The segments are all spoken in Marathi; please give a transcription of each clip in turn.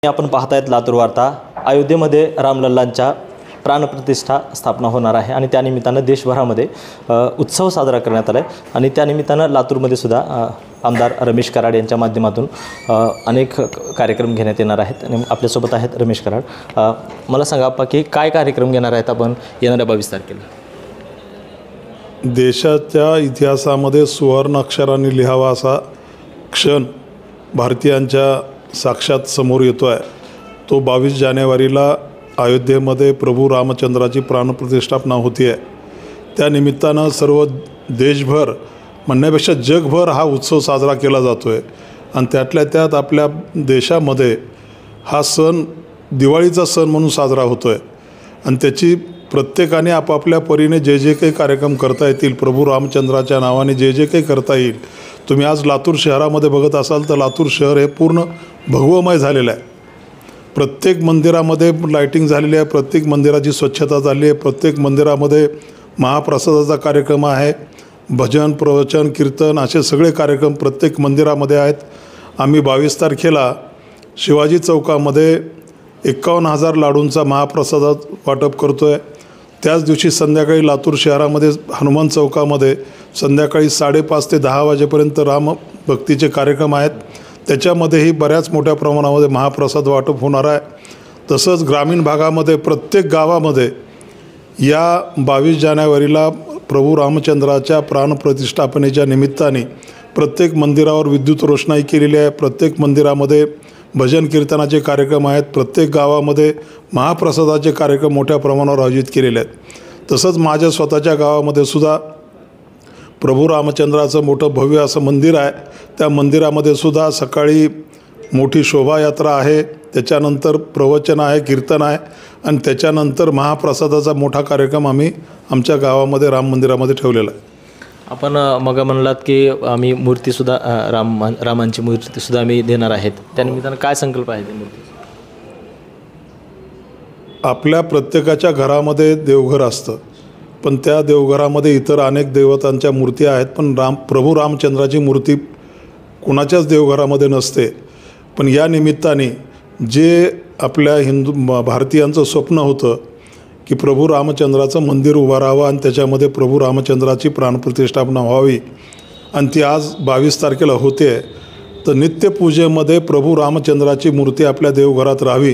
आपण पाहतायत लातूर वार्ता। अयोध्येमध्ये रामलल्लांच्या प्राणप्रतिष्ठा स्थापना होणार आहे आणि त्यानिमित्तानं देशभरामध्ये उत्सव साजरा करण्यात आला आहे आणि त्यानिमित्तानं लातूरमध्ये सुद्धा आमदार रमेश कराड यांच्या माध्यमातून अनेक कार्यक्रम घेण्यात येणार आहेत आणि आपल्यासोबत आहेत रमेश कराड। मला सांगा आप्पा की काय कार्यक्रम घेणार आहेत आपण येणाऱ्या 22 तारखेला? देशाच्या इतिहासामध्ये सुवर्ण अक्षरांनी लिहावा असा क्षण भारतीयांच्या साक्षात समोर येतो आहे। तो 22 जानेवारीला अयोध्येमध्ये प्रभू रामचंद्राची प्राणप्रतिष्ठापना होती आहे। त्या निमित्तानं सर्व देशभर म्हणण्यापेक्षा जगभर हा उत्सव साजरा केला जातो आहे आणि त्यातल्या त्यात आपल्या देशामध्ये हा सण दिवाळीचा सण म्हणून साजरा होतो आहे आणि त्याची प्रत्येकाने आपापल्या परीने जे काही कार्यक्रम करता येतील, प्रभू रामचंद्राच्या नावाने जे काही करता येईल। तुम्ही आज लातूर शहरामध्ये बघत असाल तर लातूर शहर हे पूर्ण भगवमय झालेलं आहे। प्रत्येक मंदिरामध्ये लाईटिंग झालेली आहे, प्रत्येक मंदिराची स्वच्छता झाली आहे, प्रत्येक मंदिरामध्ये महाप्रसादाचा कार्यक्रम आहे, भजन प्रवचन कीर्तन असे सगळे कार्यक्रम प्रत्येक मंदिरामध्ये आहेत। आम्ही 22 तारखेला शिवाजी चौकामध्ये 51,000 लाडूंचा महाप्रसाद वाटप करतो आहे। त्याच दिवशी संध्याकाळी लातूर शहरामध्ये हनुमान चौकामध्ये संध्याकाळी 5:30 ते 10 वाजेपर्यंत रामभक्तीचे कार्यक्रम आहेत। त्याच्यामध्येही बऱ्याच मोठ्या प्रमाणामध्ये महाप्रसाद वाटप होणार आहे। तसंच ग्रामीण भागामध्ये प्रत्येक गावामध्ये या 22 जानेवारीला प्रभू रामचंद्राच्या प्राणप्रतिष्ठापनेच्या निमित्ताने प्रत्येक मंदिरावर विद्युत रोषणाई केलेली आहे। प्रत्येक मंदिरामध्ये भजन कीर्तनाचे कार्यक्रम आहेत। प्रत्येक गावामध्ये महाप्रसादाचे कार्यक्रम मोठ्या प्रमाणावर आयोजित केलेले आहेत। तसंच माझ्या स्वतःच्या गावामध्ये सुद्धा प्रभू रामचंद्राचं मोठं भव्य असं मंदिर आहे। त्या मंदिरामध्ये सुद्धा सकाळी मोठी शोभायात्रा आहे, त्याच्यानंतर प्रवचन आहे, कीर्तन आहे आणि त्याच्यानंतर महाप्रसादाचा मोठा कार्यक्रम आम्ही आमच्या गावामध्ये राम मंदिरामध्ये ठेवलेला आहे। आपण मग म्हणलात की आम्ही मूर्तीसुद्धा रामांची मूर्तीसुद्धा आम्ही देणार आहेत, त्यानिमित्तानं काय संकल्प आहे? मूर्ती आपल्या प्रत्येकाच्या घरामध्ये देवघर असतं, पण त्या देवघरामध्ये इतर अनेक देवतांच्या मूर्ती आहेत, पण प्रभू रामचंद्राची मूर्ती कुणाच्याच देवघरामध्ये नसते। पण या निमित्ताने जे आपल्या भारतीयांचं स्वप्न होतं की प्रभू रामचंद्राचं मंदिर उभं राहावं आणि त्याच्यामध्ये प्रभू रामचंद्राची प्राणप्रतिष्ठापना व्हावी आणि ती आज 22 तारखेला होते। तर नित्यपूजेमध्ये प्रभू रामचंद्राची मूर्ती आपल्या देवघरात राहावी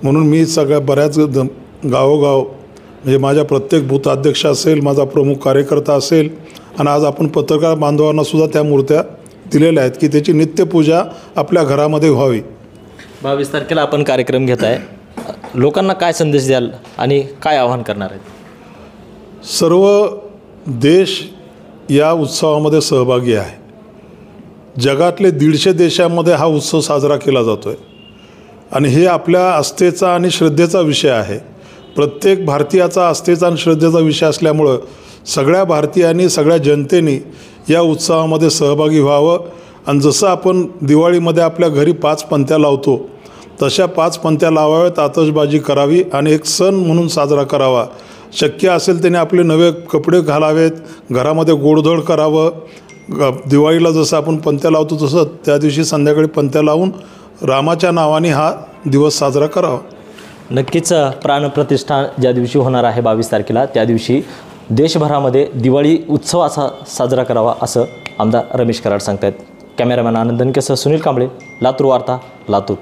म्हणून मी बऱ्याच गावोगाव म्हणजे माझ्या प्रत्येक बूथ अध्यक्ष असेल, माझा प्रमुख कार्यकर्ता असेल आणि आज आपण पत्रकार बांधवांनासुद्धा त्या मूर्त्या दिलेल्या आहेत की त्याची नित्यपूजा आपल्या घरामध्ये व्हावी। 22 तारखेला आपण कार्यक्रम घेत आहे, लोकांना काय संदेश द्याल आणि काय आवाहन करणार आहेत? सर्व देश या उत्सवामध्ये सहभागी आहे। जगातले 150 देशांमध्ये हा उत्सव साजरा केला जातो आहे आणि हे आपल्या आस्थेचा आणि श्रद्धेचा विषय आहे। प्रत्येक भारतीयाचा आस्थेचा आणि श्रद्धेचा विषय असल्यामुळं सगळ्या भारतीयांनी, सगळ्या जनतेने या उत्सवामध्ये सहभागी व्हावं आणि जसं आपण दिवाळीमध्ये आपल्या घरी 5 पंत्या लावतो तशा 5 पंत्या लावाव्यात, आतषबाजी करावी आणि एक सण म्हणून साजरा करावा। शक्य असेल त्याने आपले नवे कपडे घालावेत, घरामध्ये गोडधोड करावं। दिवाळीला जसं आपण पंत्या लावतो तसं त्या दिवशी संध्याकाळी पंत्या लावून रामाच्या नावाने हा दिवस साजरा करावा। नक्कीच प्राणप्रतिष्ठा ज्या दिवशी होणार आहे 22 तारखेला त्या दिवशी देशभरामध्ये दिवाळी उत्सव असा साजरा करावा असं आमदार रमेश कराड सांगतायत। कॅमेरामॅन आनंद दनकेसह सुनील कांबळे, लातूर वार्ता, लातूर।